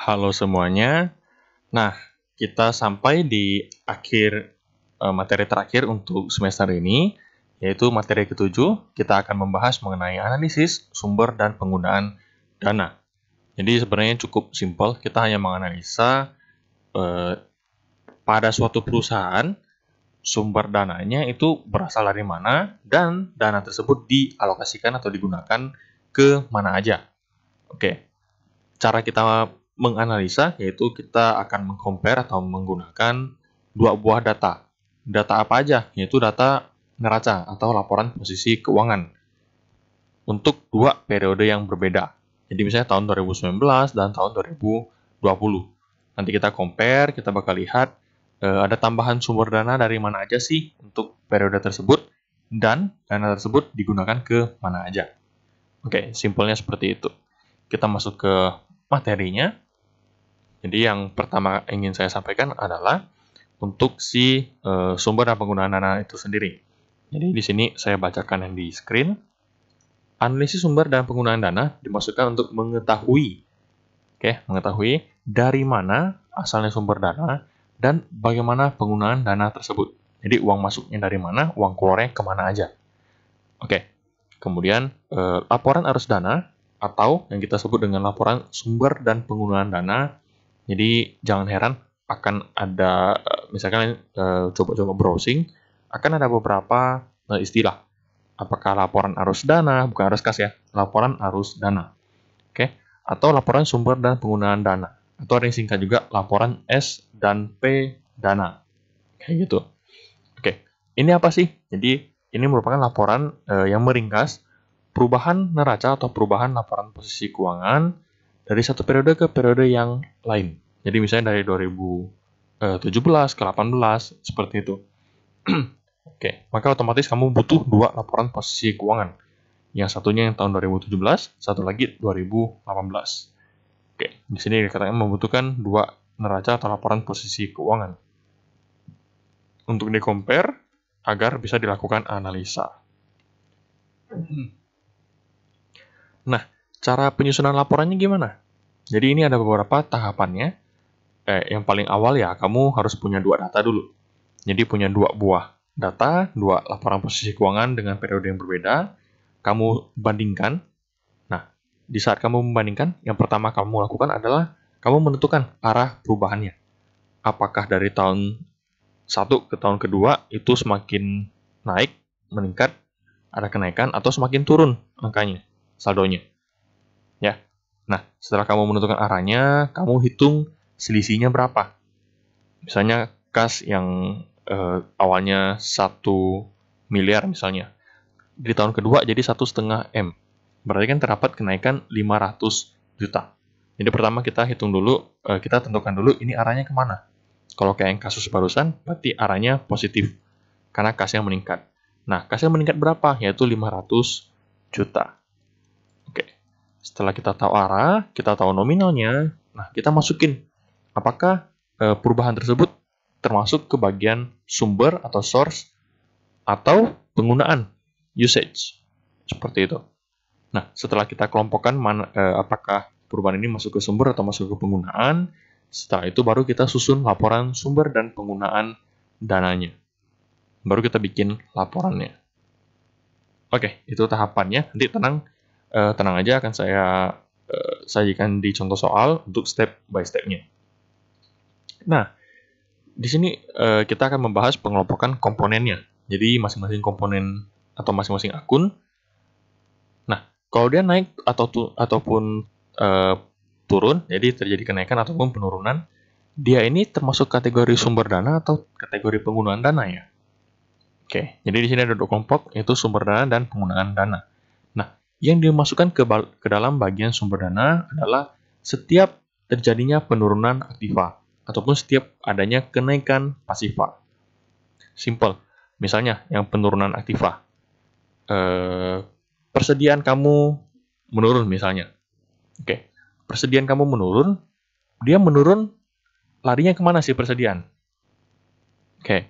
Halo semuanya. Nah, kita sampai di akhir materi terakhir untuk semester ini, yaitu materi ketujuh. Kita akan membahas mengenai analisis sumber dan penggunaan dana. Jadi sebenarnya cukup simpel. Kita hanya menganalisa pada suatu perusahaan sumber dananya itu berasal dari mana dan dana tersebut dialokasikan atau digunakan ke mana aja. Oke. Cara kita menganalisa yaitu kita akan mengcompare atau menggunakan dua buah data. Data apa aja? Yaitu data neraca atau laporan posisi keuangan untuk dua periode yang berbeda. Jadi misalnya tahun 2019 dan tahun 2020. Nanti kita compare, kita bakal lihat ada tambahan sumber dana dari mana aja sih untuk periode tersebut dan dana tersebut digunakan ke mana aja. Oke, simpelnya seperti itu. Kita masuk ke materinya. Jadi yang pertama ingin saya sampaikan adalah untuk si sumber dan penggunaan dana itu sendiri. Jadi di sini saya bacakan yang di screen. Analisis sumber dan penggunaan dana dimaksudkan untuk mengetahui dari mana asalnya sumber dana dan bagaimana penggunaan dana tersebut. Jadi uang masuknya dari mana, uang keluarnya kemana aja. Oke. Kemudian laporan arus dana atau yang kita sebut dengan laporan sumber dan penggunaan dana. Jadi jangan heran akan ada misalkan coba-coba browsing akan ada beberapa istilah. Apakah laporan arus dana, bukan arus kas ya, laporan arus dana. Oke, atau laporan sumber dan penggunaan dana. Atau ada yang singkat juga laporan S dan P dana. Kayak gitu. Oke, ini apa sih? Jadi ini merupakan laporan yang meringkas perubahan neraca atau perubahan laporan posisi keuangan dari satu periode ke periode yang lain. Jadi misalnya dari 2017 ke 18 seperti itu. Oke, maka otomatis kamu butuh dua laporan posisi keuangan. Yang satunya yang tahun 2017, satu lagi 2018. Oke, di sini dikatakan membutuhkan dua neraca atau laporan posisi keuangan. Untuk di-compare agar bisa dilakukan analisa. Nah, cara penyusunan laporannya gimana? Jadi ini ada beberapa tahapannya. Yang paling awal ya, kamu harus punya dua data dulu. Jadi punya dua buah data, dua laporan posisi keuangan dengan periode yang berbeda. Kamu bandingkan. Nah, di saat kamu membandingkan, yang pertama kamu lakukan adalah kamu menentukan arah perubahannya. Apakah dari tahun 1 ke tahun kedua itu semakin naik, meningkat, ada kenaikan, atau semakin turun angkanya, saldonya. Ya. Nah, setelah kamu menentukan arahnya, kamu hitung selisihnya berapa. Misalnya kas yang awalnya 1 miliar misalnya. Di tahun kedua jadi 1,5 M. Berarti kan terdapat kenaikan 500 juta. Jadi pertama kita hitung dulu, kita tentukan dulu ini arahnya kemana. Kalau kayak yang kasus barusan, berarti arahnya positif. Karena kasnya meningkat. Nah, kasnya meningkat berapa? Yaitu 500 juta. Oke. Setelah kita tahu arah, kita tahu nominalnya, nah kita masukin. Apakah perubahan tersebut termasuk ke bagian sumber atau source atau penggunaan usage seperti itu. Nah, setelah kita kelompokkan apakah perubahan ini masuk ke sumber atau masuk ke penggunaan, setelah itu baru kita susun laporan sumber dan penggunaan dananya. Baru kita bikin laporannya. Oke, itu tahapannya. Nanti tenang aja akan saya sajikan di contoh soal untuk step by step-nya. Nah, di sini kita akan membahas pengelompokan komponennya. Jadi masing-masing komponen atau masing-masing akun. Nah, kalau dia naik ataupun turun, jadi terjadi kenaikan ataupun penurunan, dia ini termasuk kategori sumber dana atau kategori penggunaan dana ya. Oke, jadi di sini ada dua kelompok, yaitu sumber dana dan penggunaan dana. Nah, yang dimasukkan ke dalam bagian sumber dana adalah setiap terjadinya penurunan aktiva ataupun setiap adanya kenaikan pasifa. Simple. Misalnya, yang penurunan aktiva. Persediaan kamu menurun misalnya. Oke. Persediaan kamu menurun, dia menurun, larinya kemana sih persediaan? Oke.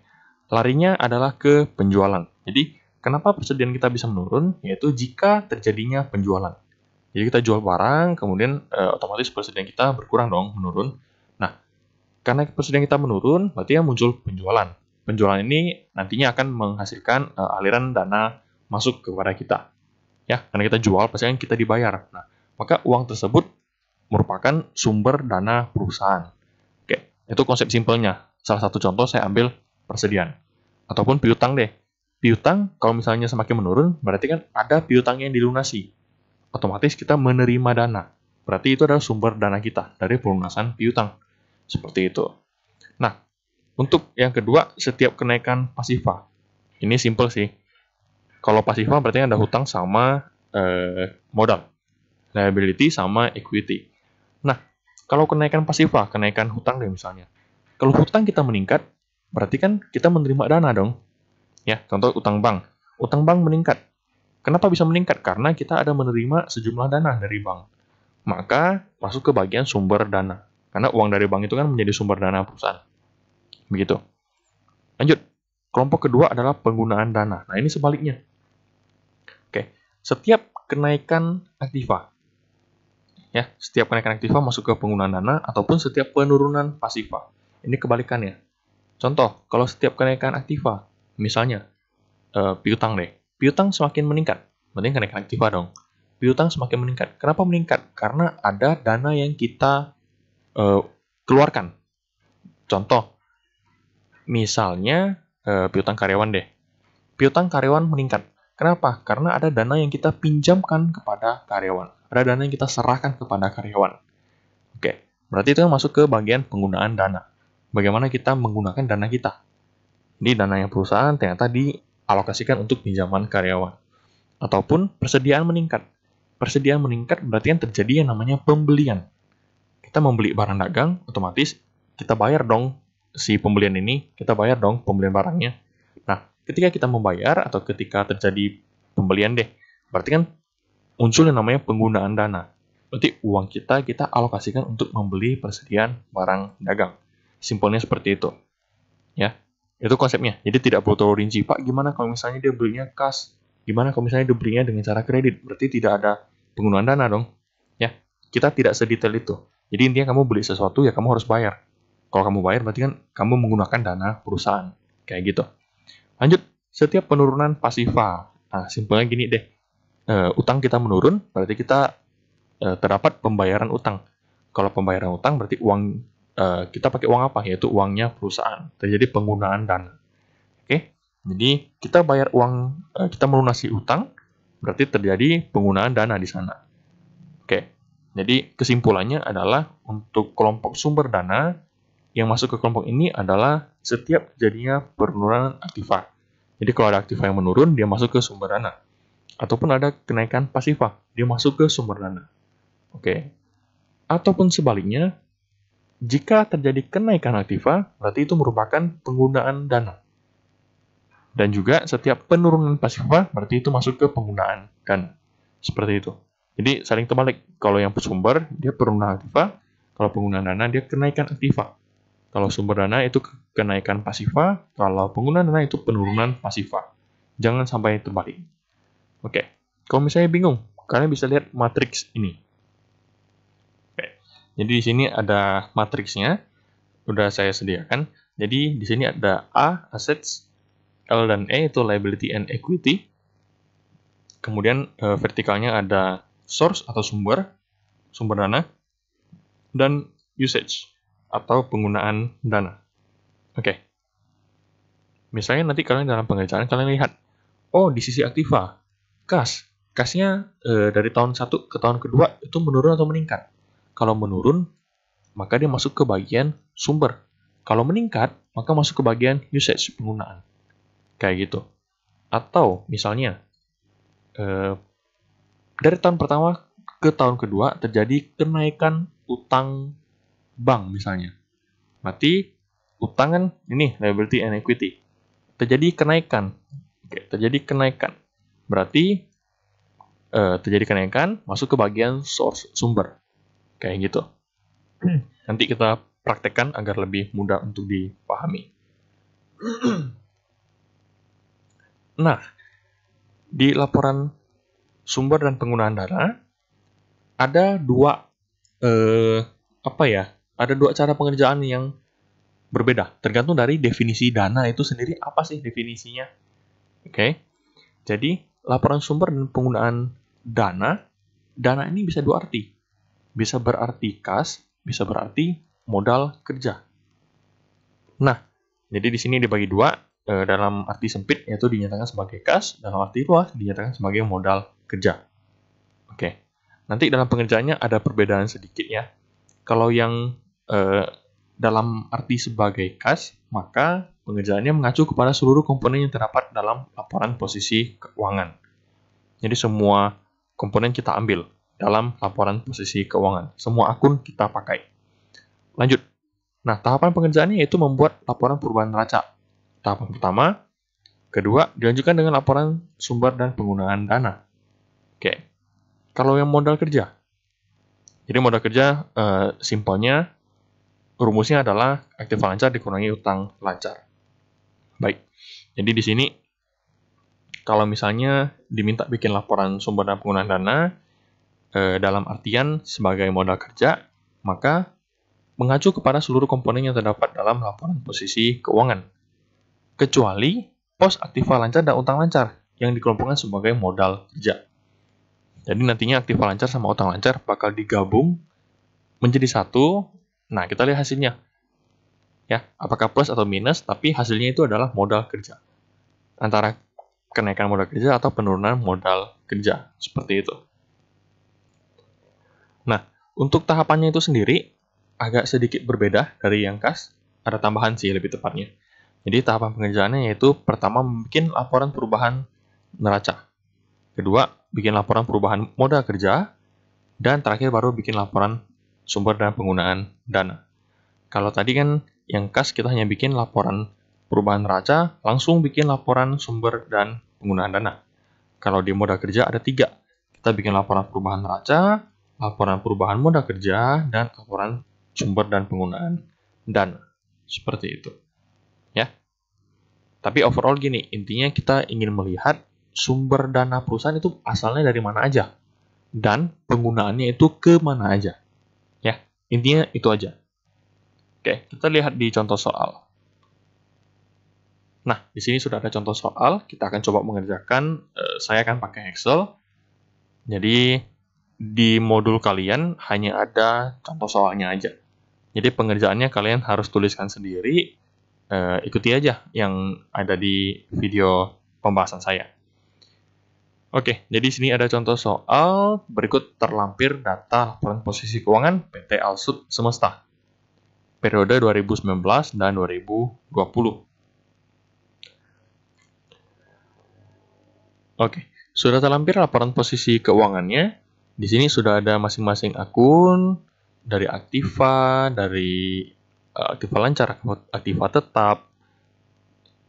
Larinya adalah ke penjualan. Jadi, kenapa persediaan kita bisa menurun? Yaitu jika terjadinya penjualan. Jadi kita jual barang, kemudian otomatis persediaan kita berkurang dong, menurun. Nah, karena persediaan kita menurun, berarti yang muncul penjualan. Penjualan ini nantinya akan menghasilkan aliran dana masuk kepada kita. Ya, karena kita jual, pasti kan kita dibayar. Nah, maka uang tersebut merupakan sumber dana perusahaan. Oke, itu konsep simpelnya. Salah satu contoh saya ambil persediaan. Ataupun piutang deh. Piutang, kalau misalnya semakin menurun, berarti kan ada piutang yang dilunasi. Otomatis kita menerima dana. Berarti itu adalah sumber dana kita dari pelunasan piutang. Seperti itu. Nah, untuk yang kedua, setiap kenaikan pasifa. Ini simple sih. Kalau pasifa berarti ada hutang sama modal. Liability sama equity. Nah, kalau kenaikan pasifa, kenaikan hutang deh misalnya. Kalau hutang kita meningkat, berarti kan kita menerima dana dong. Ya, contoh utang bank. Utang bank meningkat. Kenapa bisa meningkat? Karena kita ada menerima sejumlah dana dari bank. Maka masuk ke bagian sumber dana. Karena uang dari bank itu kan menjadi sumber dana perusahaan. Begitu. Lanjut. Kelompok kedua adalah penggunaan dana. Nah, ini sebaliknya. Oke. Setiap kenaikan aktiva. Ya, setiap kenaikan aktiva masuk ke penggunaan dana ataupun setiap penurunan pasifa. Ini kebalikannya. Contoh, kalau setiap kenaikan aktiva, misalnya piutang deh. Piutang semakin meningkat. Berarti kenaikan aktiva dong. Piutang semakin meningkat. Kenapa meningkat? Karena ada dana yang kita keluarkan. Contoh, misalnya piutang karyawan deh. Piutang karyawan meningkat. Kenapa? Karena ada dana yang kita pinjamkan kepada karyawan. Ada dana yang kita serahkan kepada karyawan. Oke, berarti itu masuk ke bagian penggunaan dana. Bagaimana kita menggunakan dana kita. Di dana yang perusahaan ternyata dialokasikan untuk pinjaman karyawan. Ataupun persediaan meningkat. Persediaan meningkat berarti yang terjadi yang namanya pembelian. Kita membeli barang dagang, otomatis kita bayar dong si pembelian ini, kita bayar dong pembelian barangnya. Nah, ketika kita membayar atau ketika terjadi pembelian deh, berarti kan muncul yang namanya penggunaan dana. Berarti uang kita alokasikan untuk membeli persediaan barang dagang. Simpelnya seperti itu. Ya, itu konsepnya. Jadi tidak perlu terlalu rinci. Pak, gimana kalau misalnya dia belinya cash? Gimana kalau misalnya dia belinya dengan cara kredit? Berarti tidak ada penggunaan dana dong. Ya, kita tidak sedetail itu. Jadi intinya kamu beli sesuatu ya kamu harus bayar. Kalau kamu bayar berarti kan kamu menggunakan dana perusahaan. Kayak gitu. Lanjut, setiap penurunan pasifa. Nah, simpelnya gini deh. Utang kita menurun, berarti kita terdapat pembayaran utang. Kalau pembayaran utang berarti uang kita pakai uang apa? Yaitu uangnya perusahaan. Terjadi penggunaan dana. Oke? Jadi kita bayar uang, kita melunasi utang, berarti terjadi penggunaan dana di sana. Oke. Jadi kesimpulannya adalah untuk kelompok sumber dana yang masuk ke kelompok ini adalah setiap terjadinya penurunan aktiva. Jadi kalau ada aktiva yang menurun, dia masuk ke sumber dana. Ataupun ada kenaikan pasifa, dia masuk ke sumber dana. Oke. Ataupun sebaliknya, jika terjadi kenaikan aktiva, berarti itu merupakan penggunaan dana. Dan juga setiap penurunan pasifa, berarti itu masuk ke penggunaan dana. Seperti itu. Jadi saling terbalik. Kalau yang sumber, dia penurunan aktiva. Kalau penggunaan dana, dia kenaikan aktiva. Kalau sumber dana itu kenaikan pasifa, kalau penggunaan dana itu penurunan pasifa. Jangan sampai terbalik. Oke, kalau misalnya bingung, kalian bisa lihat matriks ini. Oke. Jadi di sini ada matriksnya, udah saya sediakan. Jadi di sini ada A, assets, L dan E itu liability and equity. Kemudian vertikalnya ada source atau sumber dana, dan usage atau penggunaan dana. Oke. Misalnya nanti kalian dalam pengerjaan kalian lihat, oh di sisi aktiva, kasnya dari tahun 1 ke tahun kedua itu menurun atau meningkat. Kalau menurun, maka dia masuk ke bagian sumber. Kalau meningkat, maka masuk ke bagian usage, penggunaan. Kayak gitu. Atau misalnya, dari tahun pertama ke tahun kedua terjadi kenaikan utang bank misalnya. Berarti utangan ini liability and equity. Terjadi kenaikan. Oke, terjadi kenaikan. Berarti terjadi kenaikan masuk ke bagian source, sumber. Kayak gitu. Nanti kita praktekkan agar lebih mudah untuk dipahami. Nah, di laporan sumber dan penggunaan dana, ada dua ada dua cara pengerjaan yang berbeda, tergantung dari definisi dana itu sendiri apa sih definisinya. Oke. Jadi, laporan sumber dan penggunaan dana ini bisa dua arti. Bisa berarti kas, bisa berarti modal kerja. Nah, jadi di sini dibagi dua, dalam arti sempit yaitu dinyatakan sebagai kas, dalam arti luas dinyatakan sebagai modal kerja. Oke. Nanti dalam pengerjaannya ada perbedaan sedikit ya. Kalau yang dalam arti sebagai kas, maka pengerjaannya mengacu kepada seluruh komponen yang terdapat dalam laporan posisi keuangan. Jadi semua komponen kita ambil dalam laporan posisi keuangan. Semua akun kita pakai. Lanjut. Nah, tahapan pengerjaannya yaitu membuat laporan perubahan neraca. Tahapan pertama, kedua, dilanjutkan dengan laporan sumber dan penggunaan dana. Oke. Kalau yang modal kerja. Jadi modal kerja simpelnya rumusnya adalah aktiva lancar dikurangi utang lancar. Baik. Jadi di sini kalau misalnya diminta bikin laporan sumber dan penggunaan dana dalam artian sebagai modal kerja, maka mengacu kepada seluruh komponen yang terdapat dalam laporan posisi keuangan, kecuali pos aktiva lancar dan utang lancar yang dikelompokkan sebagai modal kerja. Jadi nantinya aktiva lancar sama utang lancar bakal digabung menjadi satu. Nah, kita lihat hasilnya. Ya, apakah plus atau minus, tapi hasilnya itu adalah modal kerja. Antara kenaikan modal kerja atau penurunan modal kerja, seperti itu. Nah, untuk tahapannya itu sendiri agak sedikit berbeda dari yang kas, ada tambahan sih lebih tepatnya. Jadi tahapan pengerjaannya yaitu pertama bikin laporan perubahan neraca. Kedua, bikin laporan perubahan modal kerja. Dan terakhir baru bikin laporan sumber dan penggunaan dana. Kalau tadi kan yang kas kita hanya bikin laporan perubahan neraca, langsung bikin laporan sumber dan penggunaan dana. Kalau di modal kerja ada 3. Kita bikin laporan perubahan neraca, laporan perubahan modal kerja, dan laporan sumber dan penggunaan dana. Seperti itu. Ya. Tapi overall gini, intinya kita ingin melihat sumber dana perusahaan itu asalnya dari mana aja. Dan penggunaannya itu ke mana aja. Ya, intinya itu aja. Oke, kita lihat di contoh soal. Nah, di sini sudah ada contoh soal. Kita akan coba mengerjakan. Saya akan pakai Excel. Jadi, di modul kalian hanya ada contoh soalnya aja. Jadi, pengerjaannya kalian harus tuliskan sendiri. Ikuti aja yang ada di video pembahasan saya. Oke, jadi di sini ada contoh soal. Berikut terlampir data laporan posisi keuangan PT Alsut Semesta periode 2019 dan 2020. Oke, sudah terlampir laporan posisi keuangannya. Di sini sudah ada masing-masing akun dari aktiva, dari aktiva lancar, aktiva tetap,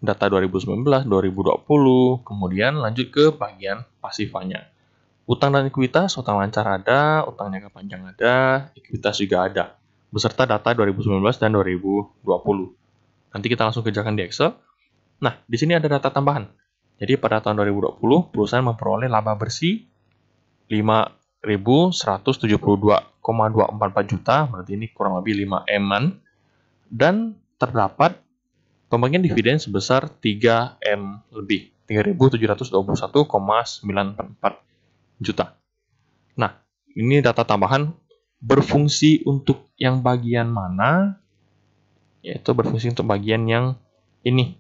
data 2019, 2020, kemudian lanjut ke bagian pasifanya. Utang dan ekuitas, utang lancar ada, utang jangka panjang ada, ekuitas juga ada, beserta data 2019 dan 2020. Nanti kita langsung kerjakan di Excel. Nah, di sini ada data tambahan. Jadi pada tahun 2020, perusahaan memperoleh laba bersih 5.172,244 juta, berarti ini kurang lebih 5 M-an, dan terdapat pembagian dividen sebesar 3 M lebih, 3.721,94 juta. Nah, ini data tambahan berfungsi untuk yang bagian mana? Yaitu berfungsi untuk bagian yang ini.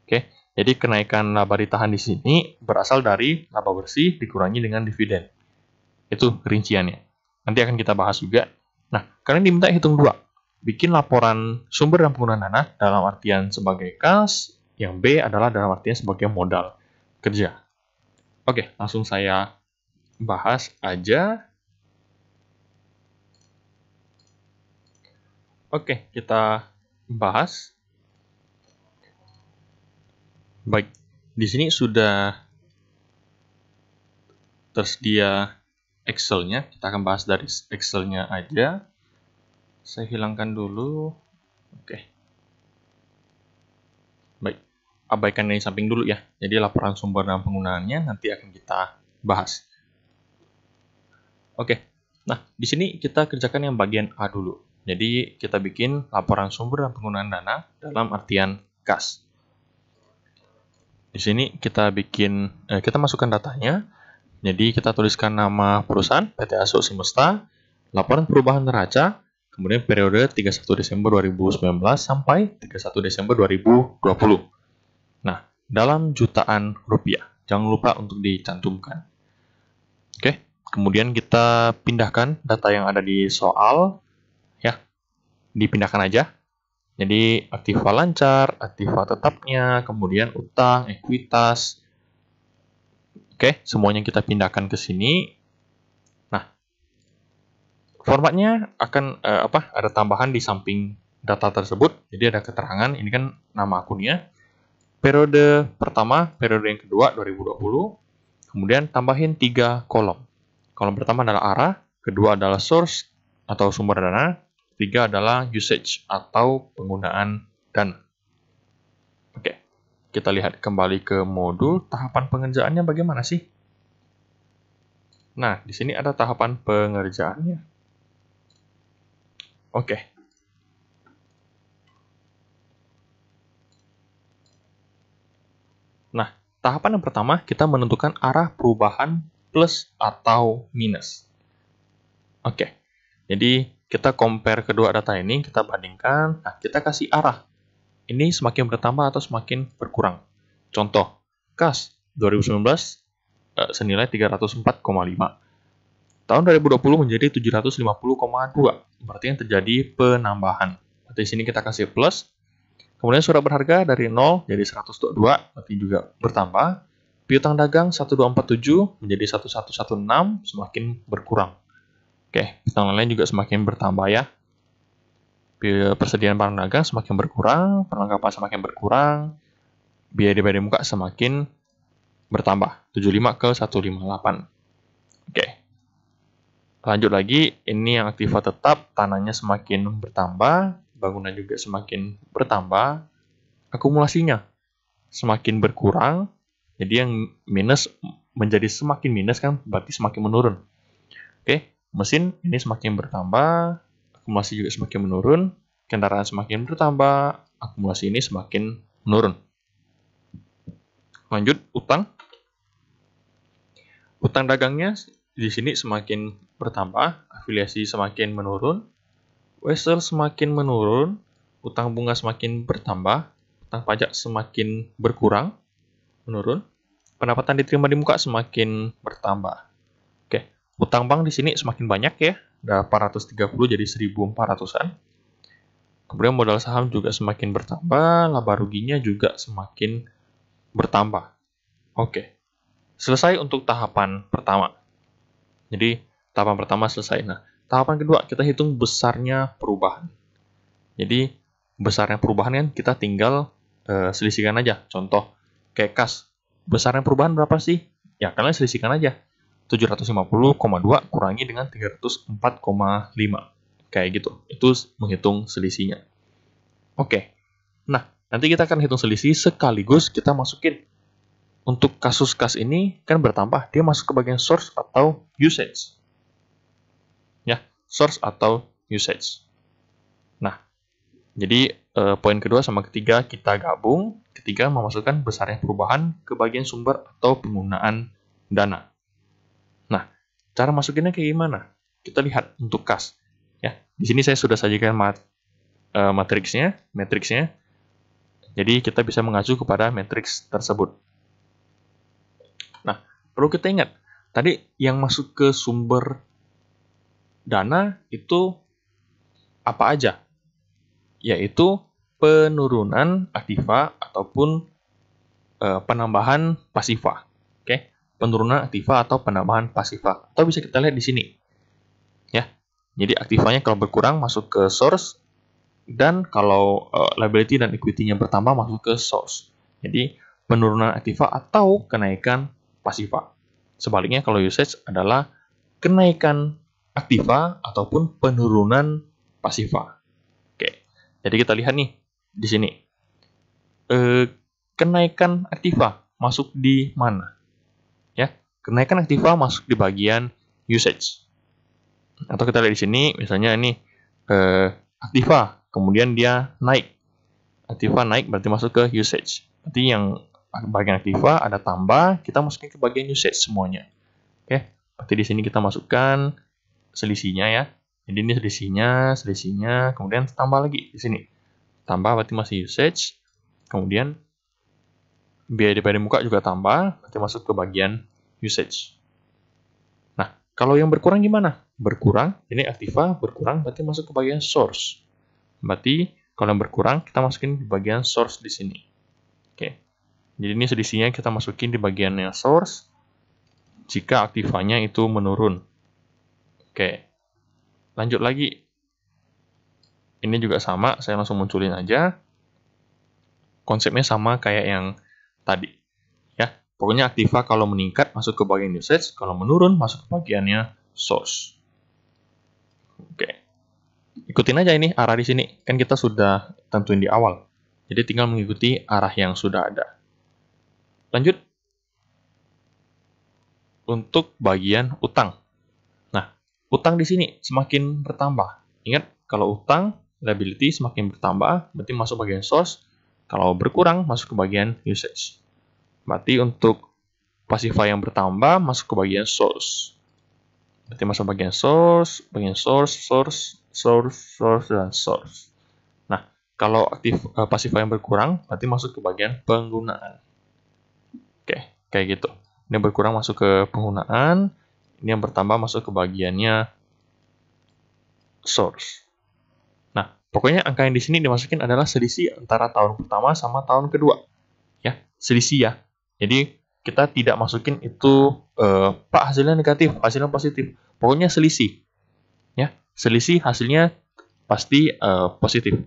Oke, jadi kenaikan laba ditahan di sini berasal dari laba bersih dikurangi dengan dividen. Itu rinciannya. Nanti akan kita bahas juga. Nah, kalian diminta hitung 2. Bikin laporan sumber dan penggunaan dana dalam artian sebagai kas, yang B adalah dalam artian sebagai modal kerja. Oke, langsung saya bahas aja. Oke, kita bahas. Baik, di sini sudah tersedia Excel-nya. Kita akan bahas dari Excel-nya aja. Saya hilangkan dulu. Oke. Baik, abaikan yang samping dulu ya. Jadi laporan sumber dan penggunaannya nanti akan kita bahas. Oke, nah di sini kita kerjakan yang bagian A dulu. Jadi kita bikin laporan sumber dan penggunaan dana dalam artian kas. Di sini kita kita masukkan datanya. Jadi kita tuliskan nama perusahaan PT ASO Simesta, laporan perubahan neraca, kemudian periode 31 Desember 2019 sampai 31 Desember 2020. Nah, dalam jutaan rupiah. Jangan lupa untuk dicantumkan. Oke, kemudian kita pindahkan data yang ada di soal, ya, dipindahkan aja. Jadi aktiva lancar, aktiva tetapnya, kemudian utang, ekuitas. Oke, semuanya kita pindahkan ke sini. Nah, formatnya akan ada tambahan di samping data tersebut. Jadi ada keterangan, ini kan nama akunnya. Periode pertama, periode yang kedua 2020. Kemudian tambahin 3 kolom. Kolom pertama adalah arah, kedua adalah source atau sumber dana, 3 adalah usage atau penggunaan dana. Oke, kita lihat kembali ke modul. Tahapan pengerjaannya bagaimana sih? Nah, di sini ada tahapan pengerjaannya. Oke. Nah, tahapan yang pertama kita menentukan arah perubahan plus atau minus. Oke. Jadi kita compare kedua data ini, kita bandingkan. Nah, kita kasih arah. Ini semakin bertambah atau semakin berkurang. Contoh, kas 2019 senilai 304,5. Tahun 2020 menjadi 750,2. Berarti yang terjadi penambahan. Berarti di sini kita kasih plus. Kemudian surat berharga dari 0 jadi 102, berarti juga bertambah. Piutang dagang 1247 menjadi 1116, semakin berkurang. Oke, piutang lain juga semakin bertambah ya. Persediaan barang dagang semakin berkurang, perlengkapan semakin berkurang, biaya di muka semakin bertambah, 75 ke 158. Oke. Lanjut lagi, ini yang aktiva tetap, tanahnya semakin bertambah, bangunan juga semakin bertambah, akumulasinya semakin berkurang, jadi yang minus menjadi semakin minus kan, berarti semakin menurun. Oke, mesin ini semakin bertambah, akumulasi juga semakin menurun, kendaraan semakin bertambah, akumulasi ini semakin menurun. Lanjut, utang. Utang dagangnya di sini semakin bertambah, afiliasi semakin menurun, wesel semakin menurun, utang bunga semakin bertambah, utang pajak semakin berkurang, menurun, pendapatan diterima di muka semakin bertambah. Oke, utang bank di sini semakin banyak ya, ada 430 jadi 1.400-an. Kemudian modal saham juga semakin bertambah, laba ruginya juga semakin bertambah. Oke, selesai untuk tahapan pertama. Jadi, tahapan pertama selesai. Nah, tahapan kedua, kita hitung besarnya perubahan. Jadi, besarnya perubahan kan kita tinggal selisihkan aja. Contoh, kayak kas. Besarnya perubahan berapa sih? Ya, kalian selisihkan aja. 750,2 kurangi dengan 304,5. Kayak gitu. Itu menghitung selisihnya. Oke. Nah, nanti kita akan hitung selisih sekaligus kita masukin. Untuk kasus kas ini kan bertambah, dia masuk ke bagian source atau usage. Ya, source atau usage. Nah, jadi poin kedua sama ketiga kita gabung. Ketiga memasukkan besarnya perubahan ke bagian sumber atau penggunaan dana. Nah, cara masukinnya kayak gimana? Kita lihat untuk kas. Ya, di sini saya sudah sajikan matriksnya. Jadi kita bisa mengacu kepada matriks tersebut. Nah, perlu kita ingat, tadi yang masuk ke sumber dana itu apa aja? Yaitu penurunan aktiva ataupun penambahan pasiva. Oke, penurunan aktiva atau penambahan pasiva. Atau bisa kita lihat di sini. Ya. Jadi aktivanya kalau berkurang masuk ke source, dan kalau liability dan equity-nya bertambah masuk ke source. Jadi penurunan aktiva atau kenaikan pasiva. Sebaliknya kalau usage adalah kenaikan aktiva ataupun penurunan pasiva. Oke. Jadi kita lihat nih di sini. Kenaikan aktiva masuk di mana? Ya, kenaikan aktiva masuk di bagian usage. Atau kita lihat di sini, misalnya ini aktiva, kemudian dia naik. Aktiva naik berarti masuk ke usage. Berarti yang bagian aktiva ada tambah, kita masukin ke bagian usage semuanya. Oke, berarti di sini kita masukkan selisihnya ya. Jadi ini selisihnya, kemudian tambah lagi di sini. Tambah berarti masih usage. Kemudian biaya DP muka juga tambah, berarti masuk ke bagian usage. Nah, kalau yang berkurang gimana? Berkurang, ini aktiva, berkurang berarti masuk ke bagian source. Berarti kalau yang berkurang, kita masukin di bagian source di sini. Oke. Jadi ini selisihnya kita masukin di bagian yang source jika aktivanya itu menurun. Oke. Lanjut lagi. Ini juga sama, saya langsung munculin aja. Konsepnya sama kayak yang tadi. Ya, pokoknya aktiva kalau meningkat masuk ke bagian usage, kalau menurun masuk ke bagiannya source. Oke. Ikutin aja ini arah di sini. Kan kita sudah tentuin di awal. Jadi tinggal mengikuti arah yang sudah ada. Lanjut. Untuk bagian utang. Nah, utang di sini semakin bertambah. Ingat, kalau utang, liability semakin bertambah, berarti masuk bagian source. Kalau berkurang, masuk ke bagian usage. Berarti untuk pasifa yang bertambah, masuk ke bagian source. Berarti masuk bagian source, dan source. Nah, kalau pasifa yang berkurang, berarti masuk ke bagian penggunaan. Oke, kayak gitu. Ini yang berkurang masuk ke penggunaan, ini yang bertambah masuk ke bagiannya source. Nah, pokoknya angka yang di sini dimasukin adalah selisih antara tahun pertama sama tahun kedua. Ya, selisih ya. Jadi kita tidak masukin itu Pak hasilnya negatif, hasilnya positif. Pokoknya selisih. Ya, selisih hasilnya pasti positif.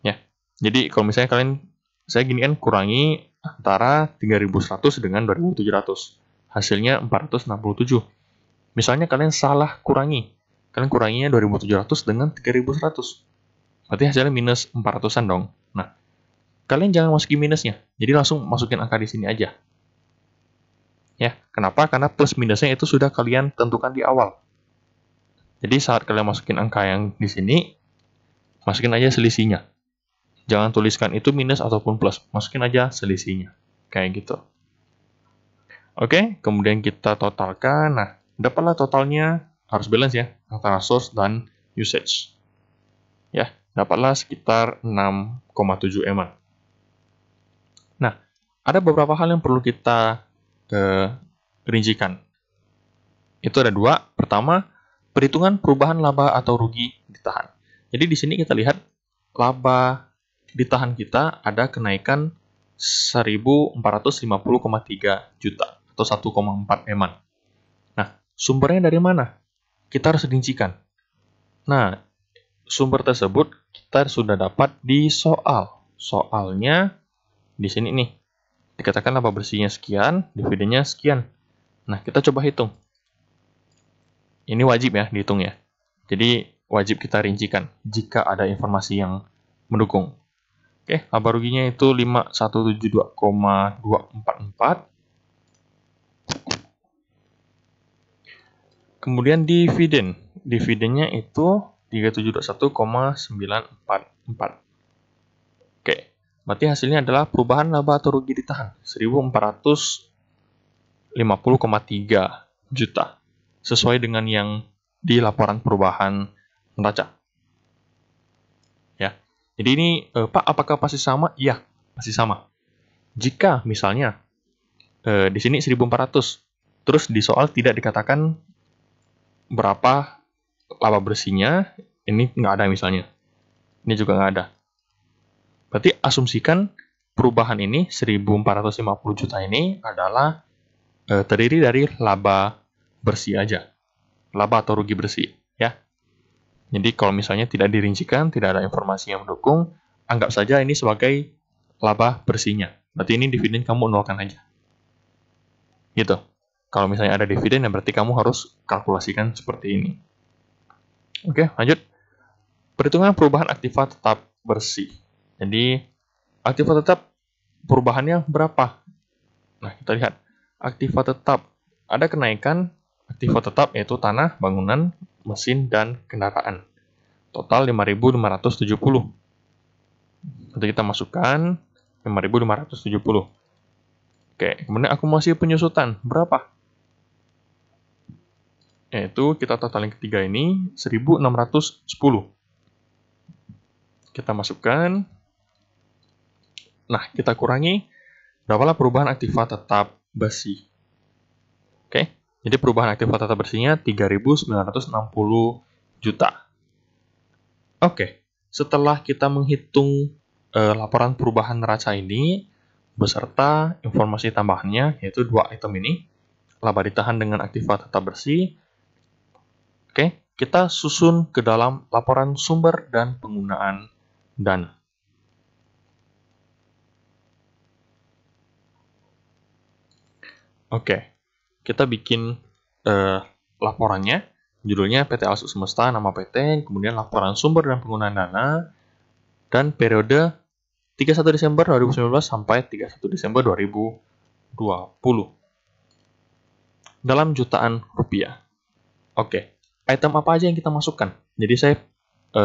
Ya. Jadi kalau misalnya saya gini kan kurangi antara 3.100 dengan 2.700. Hasilnya 467. Misalnya kalian salah kurangi. Kalian kuranginya 2.700 dengan 3.100. Berarti hasilnya minus 400-an dong. Nah, kalian jangan masukin minusnya. Jadi langsung masukin angka di sini aja. Ya, kenapa? Karena plus minusnya itu sudah kalian tentukan di awal. Jadi saat kalian masukin angka yang di sini, masukin aja selisihnya. Jangan tuliskan itu minus ataupun plus. Masukin aja selisihnya. Kayak gitu. Oke, kemudian kita totalkan. Nah, dapatlah totalnya, harus balance ya, antara source dan usage. Ya, dapatlah sekitar 6,7 eman. Nah, ada beberapa hal yang perlu kita rincikan. Itu ada dua. Pertama, perhitungan perubahan laba atau rugi ditahan. Jadi di sini kita lihat laba ditahan kita ada kenaikan 1.450,3 juta atau 1,4 eman. Nah, sumbernya dari mana? Kita harus rincikan. Nah, sumber tersebut kita sudah dapat di soal. Soalnya di sini nih. Dikatakan laba bersihnya sekian, dividennya sekian. Nah, kita coba hitung. Ini wajib ya dihitung ya. Jadi wajib kita rincikan jika ada informasi yang mendukung. Oke, laba ruginya itu 5.172,244. Kemudian dividen. Dividennya itu 3.721,944. Oke, berarti hasilnya adalah perubahan laba atau rugi ditahan 1.450,3 juta. Sesuai dengan yang di laporan perubahan neraca. Ya. Jadi ini, Pak, apakah pasti sama? Iya, pasti sama. Jika misalnya di sini 1.400, terus di soal tidak dikatakan berapa laba bersihnya, ini nggak ada misalnya. Ini juga nggak ada. Berarti asumsikan perubahan ini 1.450 juta ini adalah terdiri dari laba bersih aja. Laba atau rugi bersih, ya. Jadi kalau misalnya tidak dirincikan, tidak ada informasi yang mendukung, anggap saja ini sebagai laba bersihnya. Berarti ini dividen kamu nolkan aja. Gitu. Kalau misalnya ada dividen, ya berarti kamu harus kalkulasikan seperti ini. Oke, lanjut. Perhitungan perubahan aktiva tetap bersih. Jadi, aktiva tetap perubahannya berapa? Nah, kita lihat. Aktiva tetap. Ada kenaikan aktiva tetap yaitu tanah, bangunan, mesin, dan kendaraan. Total 5.570. Nanti kita masukkan 5.570. Oke, kemudian akumulasi penyusutan. Berapa? Yaitu kita total yang ketiga ini 1.610. Kita masukkan. Nah, kita kurangi. Berapalah perubahan aktiva tetap besi? Oke, jadi perubahan aktiva tetap bersihnya 3.960 juta. Oke, setelah kita menghitung laporan perubahan neraca ini, beserta informasi tambahannya, yaitu 2 item ini, laba ditahan dengan aktiva tetap bersih. Oke, kita susun ke dalam laporan sumber dan penggunaan dana. Oke, kita bikin laporannya, judulnya PT Alsut Semesta, nama PT, kemudian laporan sumber dan penggunaan dana, dan periode 31 Desember 2019 sampai 31 Desember 2020. Dalam jutaan rupiah. Oke, item apa aja yang kita masukkan? Jadi saya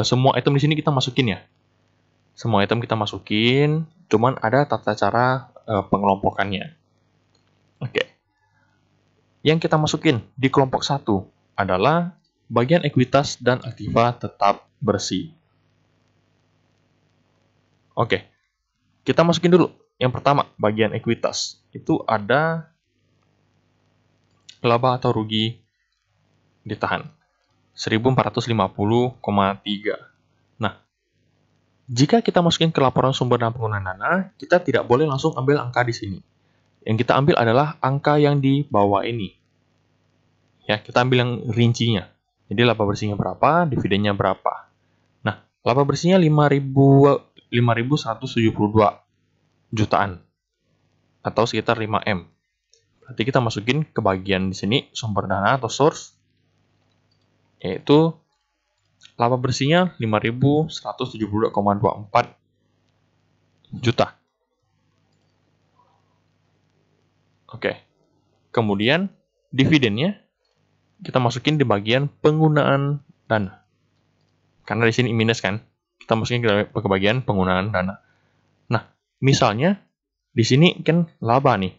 semua item di sini kita masukin ya. Semua item kita masukin, cuman ada tata cara pengelompokannya. Oke. Yang kita masukin di kelompok 1 adalah bagian ekuitas dan aktiva tetap bersih. Oke. Kita masukin dulu. Yang pertama, bagian ekuitas. Itu ada laba atau rugi ditahan. 1.450,3. Nah, jika kita masukin ke laporan sumber dan penggunaan dana, kita tidak boleh langsung ambil angka di sini. Yang kita ambil adalah angka yang di bawah ini. Ya, kita ambil yang rincinya. Jadi laba bersihnya berapa, dividennya berapa. Nah, laba bersihnya 5.172 jutaan atau sekitar 5M. Berarti kita masukin ke bagian di sini sumber dana atau source, yaitu laba bersihnya 5.172,24 juta. Oke. Kemudian dividennya kita masukin di bagian penggunaan dana. Karena di sini minus kan, kita masukin ke bagian penggunaan dana. Nah, misalnya di sini kan laba nih.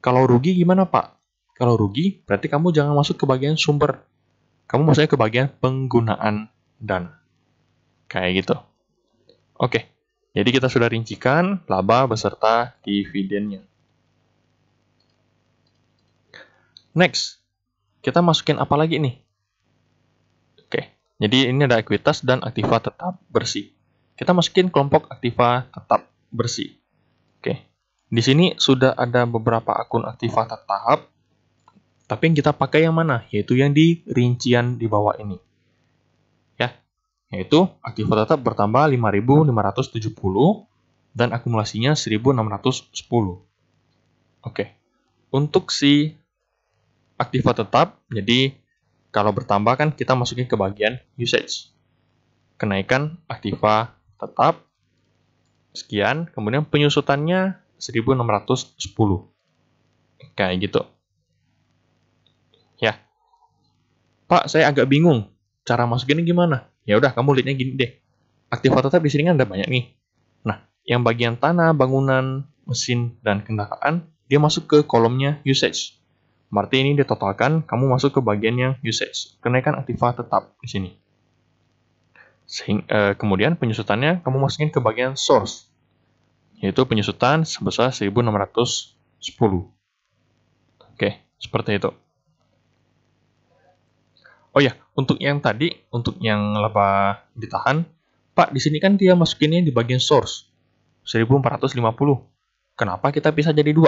Kalau rugi gimana, Pak? Kalau rugi berarti kamu jangan masuk ke bagian sumber. Kamu masuknya ke bagian penggunaan dana. Kayak gitu. Oke. Jadi kita sudah rincikan laba beserta dividennya. Next, kita masukin apa lagi nih? Oke, jadi ini ada ekuitas dan aktiva tetap bersih. Kita masukin kelompok aktiva tetap bersih. Oke, di sini sudah ada beberapa akun aktiva tetap, tapi yang kita pakai yang mana? Yaitu yang di rincian di bawah ini. Ya, yaitu aktiva tetap bertambah 5.570 dan akumulasinya 1.610. Oke, untuk si aktiva tetap, jadi kalau bertambah kan kita masukin ke bagian usage. Kenaikan aktiva tetap, sekian, kemudian penyusutannya 1.610. Kayak gitu. Ya, Pak, saya agak bingung. Cara masukinnya gimana? Ya udah, kamu lihatnya gini deh. Aktiva tetap di sini kan ada banyak nih. Nah, yang bagian tanah, bangunan, mesin, dan kendaraan, dia masuk ke kolomnya usage. Berarti ini ditotalkan, kamu masuk ke bagian yang usage. Kenaikan aktiva tetap di sini. Kemudian penyusutannya kamu masukin ke bagian source. Yaitu penyusutan sebesar 1.610. Oke, seperti itu. Oh ya, untuk yang tadi, untuk yang laba ditahan, Pak, di sini kan dia masukinnya di bagian source. 1.450. Kenapa kita bisa jadi 2?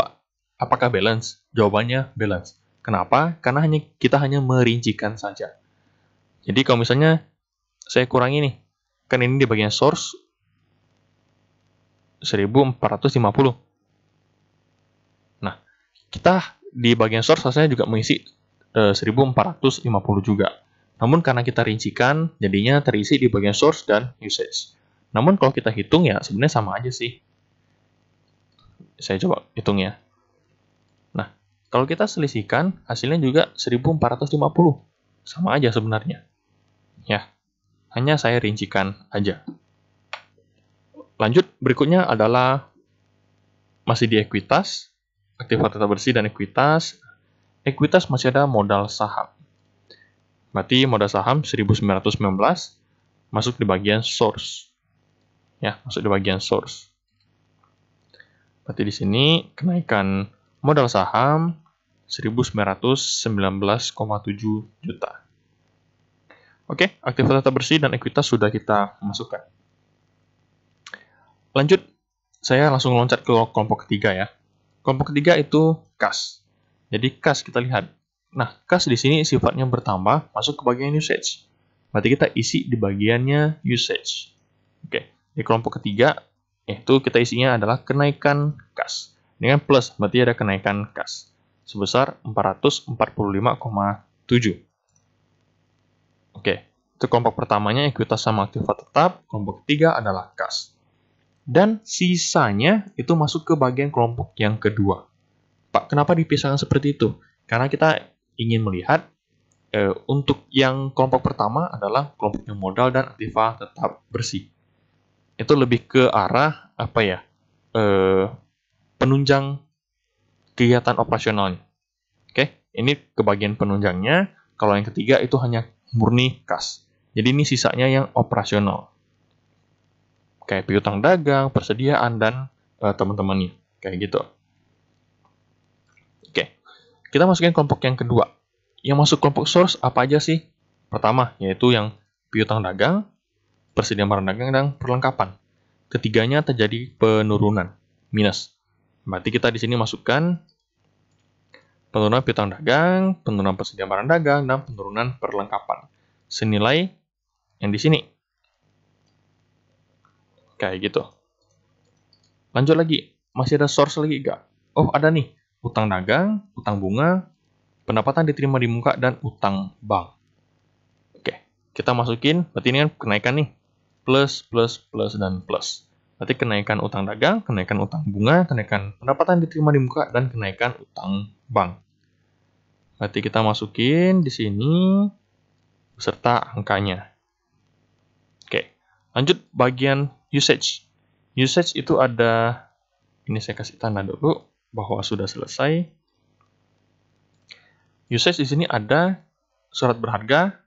Apakah balance? Jawabannya balance. Kenapa? Karena kita hanya merincikan saja. Jadi kalau misalnya saya kurangi nih, kan ini di bagian source 1.450. Nah, kita di bagian source rasanya juga mengisi 1.450 juga. Namun karena kita rincikan, jadinya terisi di bagian source dan usage. Namun kalau kita hitung ya sebenarnya sama aja sih. Saya coba hitung ya. Kalau kita selisihkan, hasilnya juga 1.450. Sama aja sebenarnya. Ya, hanya saya rincikan aja. Lanjut, berikutnya adalah masih di ekuitas, aktiva tetap bersih dan ekuitas. Ekuitas masih ada modal saham. Berarti modal saham 1919 masuk di bagian source. Ya, masuk di bagian source. Berarti di sini kenaikan modal saham 1919,7 juta. Oke, aktiva tetap bersih dan ekuitas sudah kita masukkan. Lanjut, saya langsung loncat ke kelompok ketiga ya. Kelompok ketiga itu kas. Jadi kas kita lihat. Nah, kas di sini sifatnya bertambah, masuk ke bagian usage. Berarti kita isi di bagiannya usage. Oke, di kelompok ketiga, itu kita isinya adalah kenaikan kas. Dengan plus, berarti ada kenaikan kas. Sebesar 445,7. Oke, itu kelompok pertamanya ekuitas sama aktiva tetap. Kelompok ketiga adalah kas. Dan sisanya itu masuk ke bagian kelompok yang kedua. Pak, kenapa dipisahkan seperti itu? Karena kita ingin melihat untuk yang kelompok pertama adalah kelompok yang modal dan aktiva tetap bersih. Itu lebih ke arah apa ya? Penunjang kegiatan operasionalnya. Oke, ini ke bagian penunjangnya. Kalau yang ketiga itu hanya murni kas. Jadi ini sisanya yang operasional. Kayak piutang dagang, persediaan, dan teman-temannya. Kayak gitu. Oke, kita masukin kelompok yang kedua. Yang masuk kelompok source apa aja sih? Pertama, yaitu yang piutang dagang, persediaan barang dagang, dan perlengkapan. Ketiganya terjadi penurunan, minus. Berarti kita di sini masukkan penurunan piutang dagang, penurunan persediaan barang dagang, dan penurunan perlengkapan. Senilai yang di sini. Kayak gitu. Lanjut lagi. Masih ada source lagi nggak? Oh, ada nih. Utang dagang, utang bunga, pendapatan diterima di muka, dan utang bank. Oke. Kita masukin. Berarti ini kan kenaikan nih. Plus, plus, plus, dan plus. Berarti kenaikan utang dagang, kenaikan utang bunga, kenaikan pendapatan diterima di muka, dan kenaikan utang bank. Berarti kita masukin di sini beserta angkanya. Oke. Lanjut bagian usage. Usage itu ada, ini saya kasih tanda dulu bahwa sudah selesai. Usage di sini ada surat berharga,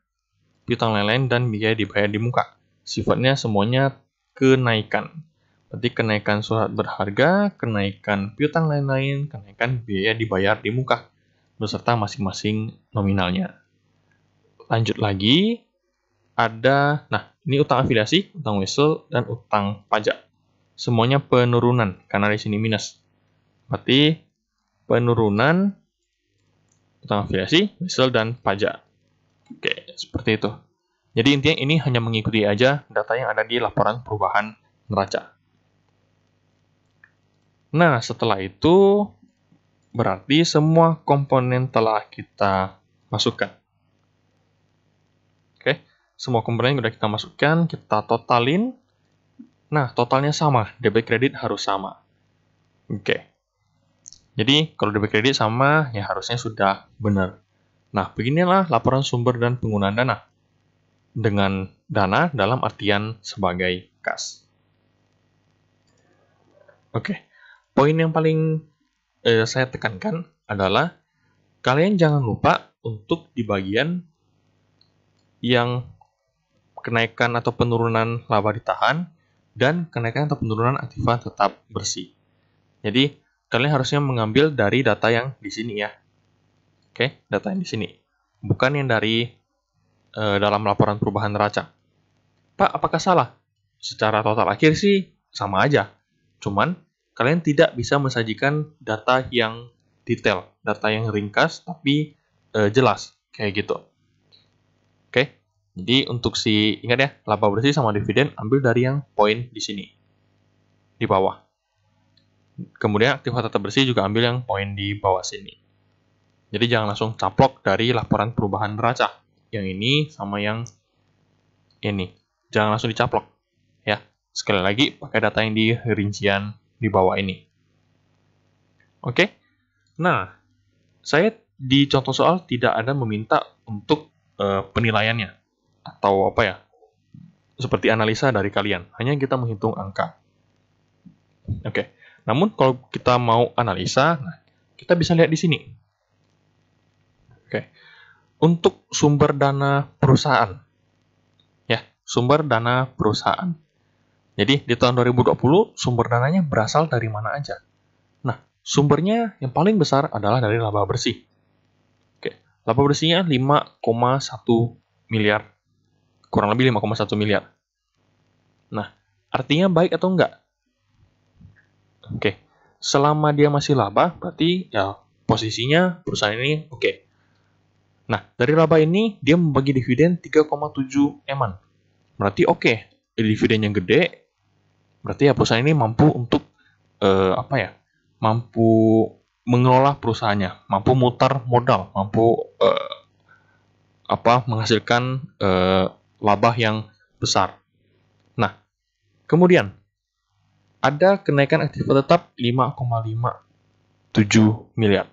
piutang lain-lain, dan biaya dibayar di muka. Sifatnya semuanya kenaikan. Berarti kenaikan surat berharga, kenaikan piutang lain-lain, kenaikan biaya dibayar di muka, beserta masing-masing nominalnya. Lanjut lagi, ada, nah ini utang afiliasi, utang wesel, dan utang pajak. Semuanya penurunan, karena di sini minus. Berarti penurunan utang afiliasi, wesel, dan pajak. Oke, seperti itu. Jadi intinya ini hanya mengikuti aja data yang ada di laporan perubahan neraca. Nah, setelah itu berarti semua komponen telah kita masukkan. Oke, semua komponen sudah kita masukkan, kita totalin. Nah, totalnya sama, debit kredit harus sama. Oke. Jadi, kalau debit kredit sama, ya harusnya sudah benar. Nah, beginilah laporan sumber dan penggunaan dana. Dengan dana dalam artian sebagai kas. Oke. Poin yang paling saya tekankan adalah kalian jangan lupa untuk di bagian yang kenaikan atau penurunan laba ditahan dan kenaikan atau penurunan aktiva tetap bersih. Jadi, kalian harusnya mengambil dari data yang di sini ya. Oke, data yang di sini. Bukan yang dari dalam laporan perubahan neraca. Pak, apakah salah? Secara total akhir sih sama aja. Cuman, kalian tidak bisa mensajikan data yang detail, data yang ringkas tapi jelas, kayak gitu. Oke, jadi untuk ingat ya, laba bersih sama dividen ambil dari yang poin di sini, di bawah. Kemudian aktiva tetap bersih juga ambil yang poin di bawah sini. Jadi jangan langsung caplok dari laporan perubahan neraca. Yang ini sama yang ini. Jangan langsung dicaplok. Ya, sekali lagi pakai data yang di rincian di bawah ini. Oke. Nah, saya di contoh soal tidak ada meminta untuk penilaiannya. atau apa ya, seperti analisa dari kalian. Hanya kita menghitung angka. Oke. Namun kalau kita mau analisa, nah, kita bisa lihat di sini. Oke. Untuk sumber dana perusahaan. Ya, sumber dana perusahaan. Jadi di tahun 2020 sumber dananya berasal dari mana aja? Nah, sumbernya yang paling besar adalah dari laba bersih. Oke, laba bersihnya 5,1 miliar. Kurang lebih 5,1 miliar. Nah, artinya baik atau enggak? Oke, selama dia masih laba, berarti ya posisinya perusahaan ini oke. Nah, dari laba ini dia membagi dividen 3,7 eman. Berarti oke, dividennya gede, berarti ya perusahaan ini mampu untuk mampu mengelola perusahaannya, mampu mutar modal, mampu menghasilkan laba yang besar. Nah, kemudian ada kenaikan aktiva tetap 5,57 miliar.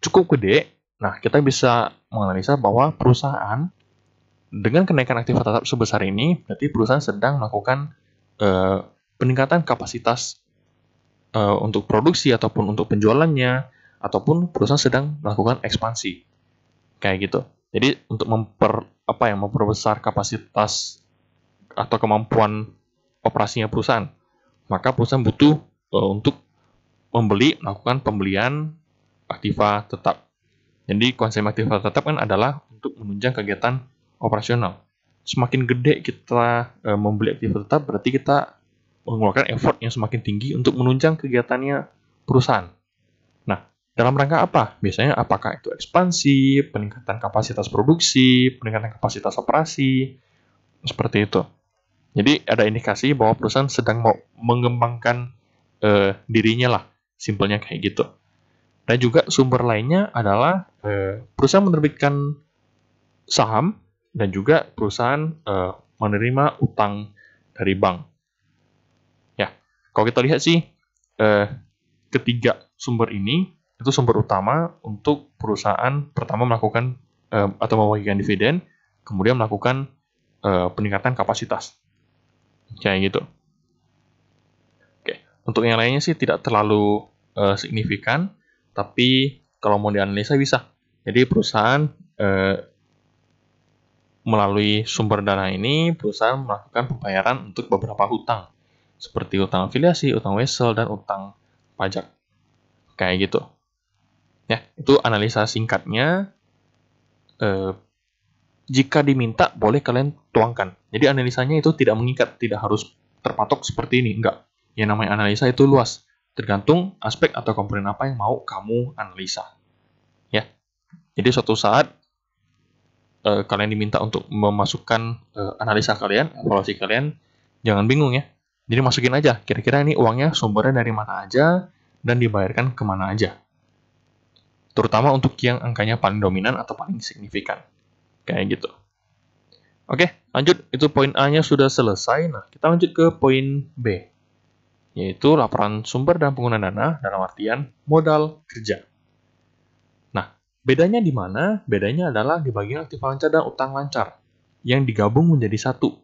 Cukup gede. Nah, kita bisa menganalisa bahwa perusahaan dengan kenaikan aktiva tetap sebesar ini, berarti perusahaan sedang melakukan peningkatan kapasitas untuk produksi ataupun untuk penjualannya, ataupun perusahaan sedang melakukan ekspansi. Kayak gitu. Jadi untuk memperbesar kapasitas atau kemampuan operasinya perusahaan, maka perusahaan butuh untuk melakukan pembelian aktiva tetap. Jadi konsep aktiva tetap kan adalah untuk menunjang kegiatan operasional. Semakin gede kita membeli aktiva tetap, berarti kita mengeluarkan effort yang semakin tinggi untuk menunjang kegiatannya perusahaan. Nah, dalam rangka apa? Biasanya apakah itu ekspansi, peningkatan kapasitas produksi, peningkatan kapasitas operasi, seperti itu. Jadi ada indikasi bahwa perusahaan sedang mau mengembangkan dirinya lah, simpelnya kayak gitu. Dan juga sumber lainnya adalah perusahaan menerbitkan saham dan juga perusahaan menerima utang dari bank. Ya, kalau kita lihat sih ketiga sumber ini itu sumber utama untuk perusahaan pertama melakukan atau membagikan dividen, kemudian melakukan peningkatan kapasitas. Kayak gitu. Oke, untuk yang lainnya sih tidak terlalu signifikan, tapi kalau mau dianalisa bisa. Jadi perusahaan melalui sumber dana ini, perusahaan melakukan pembayaran untuk beberapa hutang, seperti utang afiliasi, utang wesel, dan utang pajak. Kayak gitu. Ya, itu analisa singkatnya. Jika diminta, boleh kalian tuangkan. Jadi analisanya itu tidak mengikat, tidak harus terpatok seperti ini. Enggak. Yang namanya analisa itu luas. Tergantung aspek atau komponen apa yang mau kamu analisa. Ya. Jadi suatu saat kalian diminta untuk memasukkan analisa kalian, evaluasi kalian, jangan bingung ya. Jadi masukin aja, kira-kira ini uangnya sumbernya dari mana aja, dan dibayarkan kemana aja. Terutama untuk yang angkanya paling dominan atau paling signifikan. Kayak gitu. Oke, lanjut. Itu poin A-nya sudah selesai. Nah, kita lanjut ke poin B. Yaitu laporan sumber dan penggunaan dana dalam artian modal kerja. Nah, bedanya di mana? Bedanya adalah di bagian aktiva lancar dan utang lancar yang digabung menjadi satu.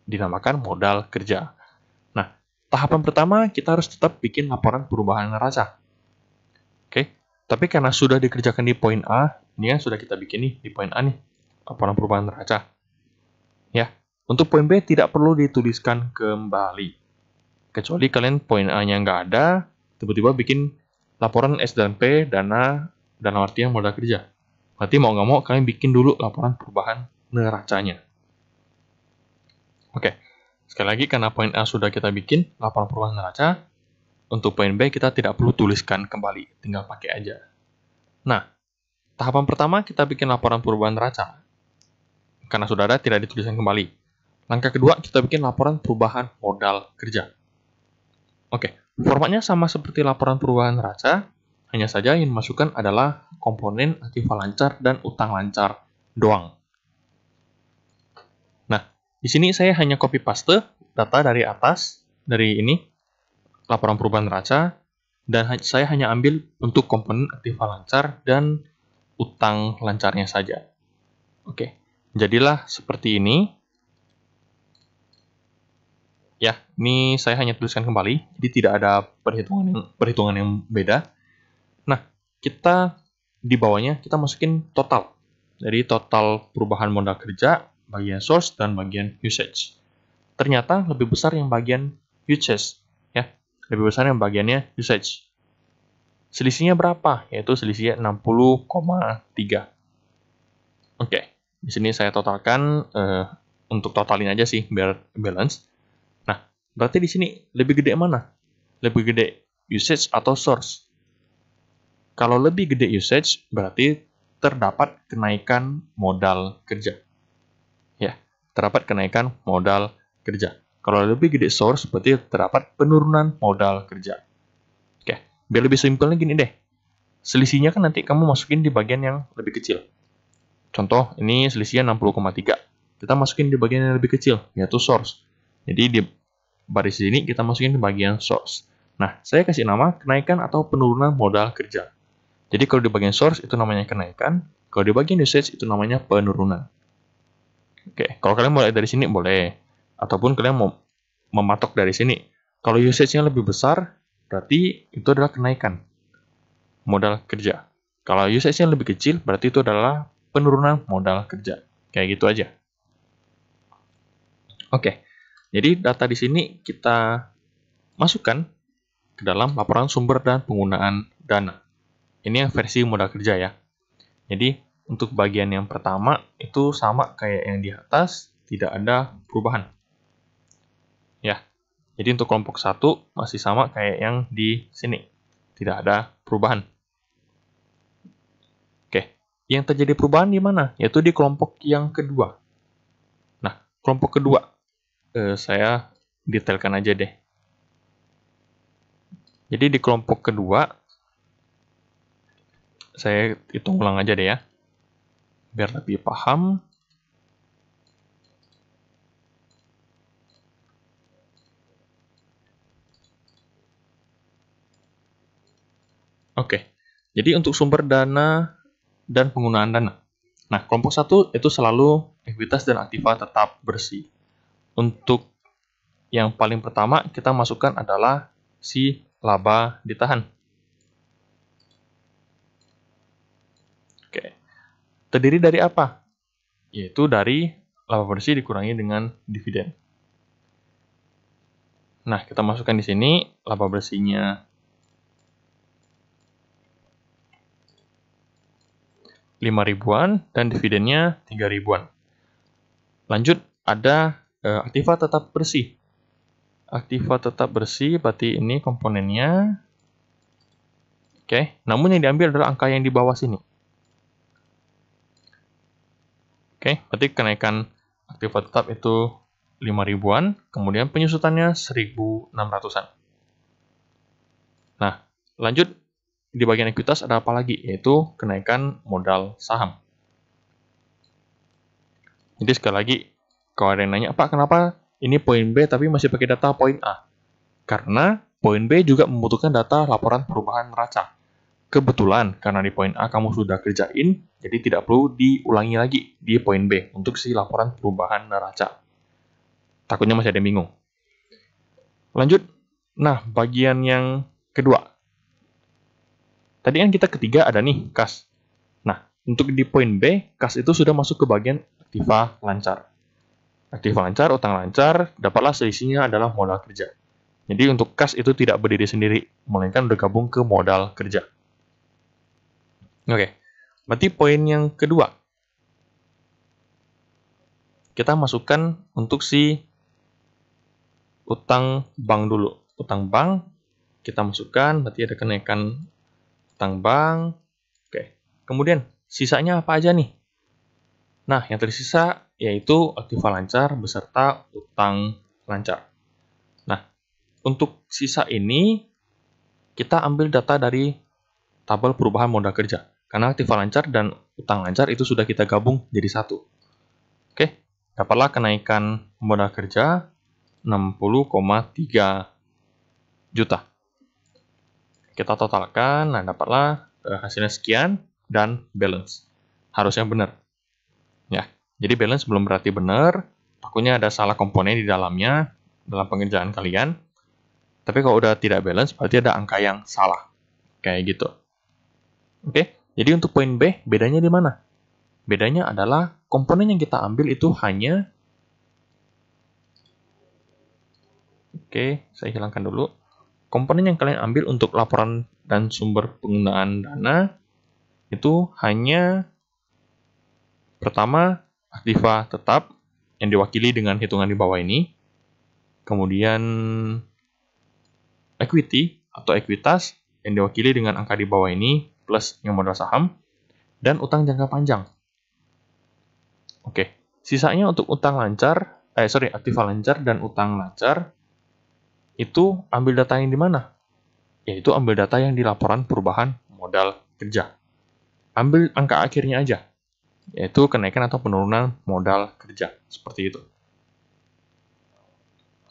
Dinamakan modal kerja. Nah, tahapan pertama kita harus tetap bikin laporan perubahan neraca. Oke, tapi karena sudah dikerjakan di poin A, ini kan sudah kita bikin nih di poin A nih, laporan perubahan neraca. Ya, untuk poin B tidak perlu dituliskan kembali. Kecuali kalian poin A-nya nggak ada, tiba-tiba bikin laporan S dan P, dana, dalam artian modal kerja. Berarti mau nggak mau kalian bikin dulu laporan perubahan neracanya. Oke, sekali lagi karena poin A sudah kita bikin laporan perubahan neraca, untuk poin B kita tidak perlu tuliskan kembali, tinggal pakai aja. Nah, tahapan pertama kita bikin laporan perubahan neraca. Karena sudah ada, tidak dituliskan kembali. Langkah kedua, kita bikin laporan perubahan modal kerja. Oke, formatnya sama seperti laporan perubahan neraca, hanya saja yang dimasukkan adalah komponen aktiva lancar dan utang lancar doang. Nah, di sini saya hanya copy paste data dari atas, dari ini, laporan perubahan neraca, dan saya hanya ambil untuk komponen aktiva lancar dan utang lancarnya saja. Oke. Jadilah seperti ini. Ya, ini saya hanya tuliskan kembali, jadi tidak ada perhitungan yang beda. Nah, kita di bawahnya kita masukin total. Jadi total perubahan modal kerja, bagian source dan bagian usage. Ternyata lebih besar yang bagian usage, ya. Lebih besar yang bagiannya usage. Selisihnya berapa? Yaitu selisihnya 60,3. Oke, di sini saya totalkan untuk totalin aja sih biar balance. Nah, berarti di sini lebih gede mana? Lebih gede usage atau source? Kalau lebih gede usage, berarti terdapat kenaikan modal kerja. Ya, terdapat kenaikan modal kerja. Kalau lebih gede source, berarti terdapat penurunan modal kerja. Oke, biar lebih simpelnya gini deh. Selisihnya kan nanti kamu masukin di bagian yang lebih kecil. Contoh, ini selisihnya 60,3. Kita masukin di bagian yang lebih kecil, yaitu source. Jadi di baris ini kita masukin di bagian source. Nah, saya kasih nama kenaikan atau penurunan modal kerja. Jadi kalau di bagian source itu namanya kenaikan, kalau di bagian usage itu namanya penurunan. Oke, kalau kalian mulai dari sini boleh. Ataupun kalian mau mematok dari sini. Kalau usage-nya lebih besar, berarti itu adalah kenaikan modal kerja. Kalau usage-nya lebih kecil, berarti itu adalah penurunan modal kerja. Kayak gitu aja. Oke, jadi data di sini kita masukkan ke dalam laporan sumber dan penggunaan dana. Ini yang versi modal kerja ya. Jadi untuk bagian yang pertama itu sama kayak yang di atas, tidak ada perubahan. Ya. Jadi untuk kelompok 1 masih sama kayak yang di sini. Tidak ada perubahan. Oke. Yang terjadi perubahan di mana? Yaitu di kelompok yang kedua. Nah, kelompok kedua saya detailkan aja deh. Jadi di kelompok kedua saya hitung ulang aja deh ya. Biar lebih paham. Oke. Jadi untuk sumber dana dan penggunaan dana. Nah, kelompok 1 itu selalu ekuitas dan aktiva tetap bersih. Untuk yang paling pertama kita masukkan adalah si laba ditahan. Oke. Terdiri dari apa? Yaitu dari laba bersih dikurangi dengan dividen. Nah, kita masukkan di sini laba bersihnya 5 ribuan dan dividennya 3 ribuan. Lanjut, ada aktiva tetap bersih. Aktiva tetap bersih, berarti ini komponennya. Oke, namun yang diambil adalah angka yang di bawah sini. Oke, berarti kenaikan aktiva tetap itu 5 ribuan, kemudian penyusutannya 1.600-an. Nah, lanjut di bagian ekuitas ada apa lagi? Yaitu kenaikan modal saham. Jadi sekali lagi, kalau ada yang nanya, Pak, kenapa ini poin B tapi masih pakai data poin A? Karena poin B juga membutuhkan data laporan perubahan neraca. Kebetulan, karena di poin A kamu sudah kerjain, jadi tidak perlu diulangi lagi di poin B untuk si laporan perubahan neraca. Takutnya masih ada yang bingung. Lanjut, nah bagian yang kedua. Tadi kan kita ketiga ada nih, kas. Nah, untuk di poin B, kas itu sudah masuk ke bagian aktiva lancar. Aktiva lancar, utang lancar, dapatlah selisihnya adalah modal kerja. Jadi untuk kas itu tidak berdiri sendiri, melainkan bergabung ke modal kerja. Oke, berarti poin yang kedua. Kita masukkan untuk si utang bank dulu. Utang bank, kita masukkan, berarti ada kenaikan utang bank. Oke, kemudian sisanya apa aja nih? Nah, yang tersisa yaitu aktiva lancar beserta utang lancar. Nah, untuk sisa ini, kita ambil data dari tabel perubahan modal kerja. Karena aktiva lancar dan utang lancar itu sudah kita gabung jadi satu. Oke, dapatlah kenaikan modal kerja 60,3 juta. Kita totalkan, nah dapatlah hasilnya sekian dan balance. Harusnya benar. Ya, Jadi balance belum berarti benar, takutnya ada salah komponen di dalamnya dalam pengerjaan kalian. Tapi kalau udah tidak balance, berarti ada angka yang salah. Kayak gitu. Oke, jadi untuk poin B, bedanya di mana? Bedanya adalah komponen yang kita ambil itu hanya... Oke, saya hilangkan dulu. Komponen yang kalian ambil untuk laporan dan sumber penggunaan dana itu hanya pertama, aktiva tetap yang diwakili dengan hitungan di bawah ini. Kemudian equity atau ekuitas yang diwakili dengan angka di bawah ini plus yang modal saham, dan utang jangka panjang. Oke, sisanya untuk utang lancar, aktiva lancar dan utang lancar, itu ambil data yang di mana? Yaitu ambil data yang di laporan perubahan modal kerja. Ambil angka akhirnya aja, yaitu kenaikan atau penurunan modal kerja, seperti itu.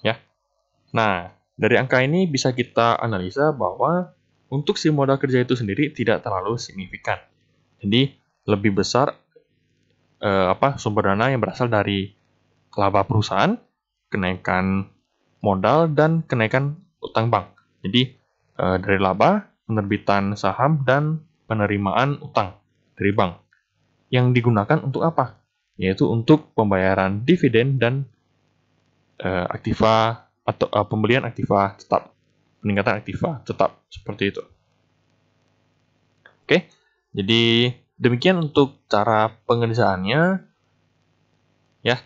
Ya. Nah, dari angka ini bisa kita analisa bahwa untuk si modal kerja itu sendiri tidak terlalu signifikan. Jadi, lebih besar sumber dana yang berasal dari laba perusahaan, kenaikan modal, dan kenaikan utang bank. Jadi, dari laba, penerbitan saham, dan penerimaan utang dari bank. Yang digunakan untuk apa? Yaitu untuk pembayaran dividen dan aktiva atau pembelian aktiva tetap, peningkatan aktiva tetap, seperti itu. Oke, jadi demikian untuk cara pengerjaannya. Ya,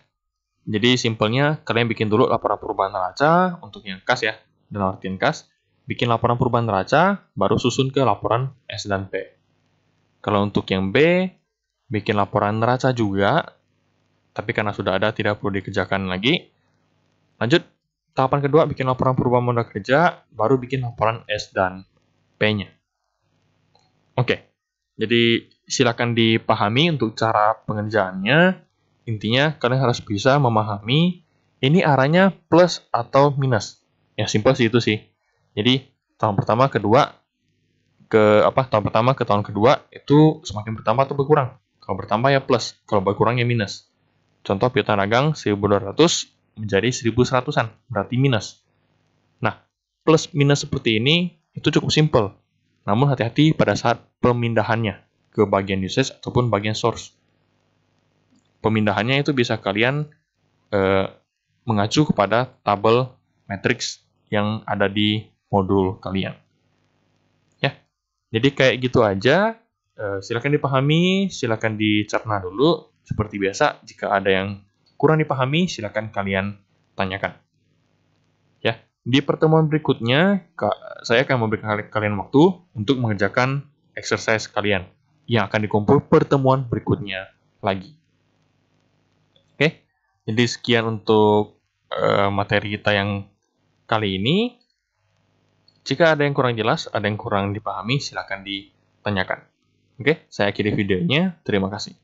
jadi simpelnya kalian bikin dulu laporan perubahan neraca untuk yang kas ya, dalam artian kas. Bikin laporan perubahan neraca, baru susun ke laporan S dan P. Kalau untuk yang B, bikin laporan neraca juga, tapi karena sudah ada tidak perlu dikerjakan lagi. Lanjut, tahapan kedua bikin laporan perubahan modal kerja, baru bikin laporan S dan P-nya. Oke, jadi silakan dipahami untuk cara pengerjaannya. Intinya kalian harus bisa memahami ini arahnya plus atau minus. Ya simpel sih itu sih. Jadi tahun pertama ke tahun kedua itu semakin bertambah atau berkurang. Kalau bertambah ya plus, kalau berkurang ya minus. Contoh piutang dagang 1.200 menjadi 1.100-an, berarti minus. Nah, plus minus seperti ini itu cukup simpel. Namun hati-hati pada saat pemindahannya ke bagian usage ataupun bagian source. Pemindahannya itu bisa kalian mengacu kepada tabel matrix yang ada di modul kalian. Ya, jadi kayak gitu aja. Silakan dipahami, silakan dicerna dulu. Seperti biasa, jika ada yang kurang dipahami, silakan kalian tanyakan. Ya, di pertemuan berikutnya, saya akan memberikan kalian waktu untuk mengerjakan exercise kalian yang akan dikumpul pertemuan berikutnya lagi. Oke, jadi sekian untuk materi kita yang kali ini. Jika ada yang kurang jelas, ada yang kurang dipahami, silakan ditanyakan. Oke, saya akhiri videonya. Terima kasih.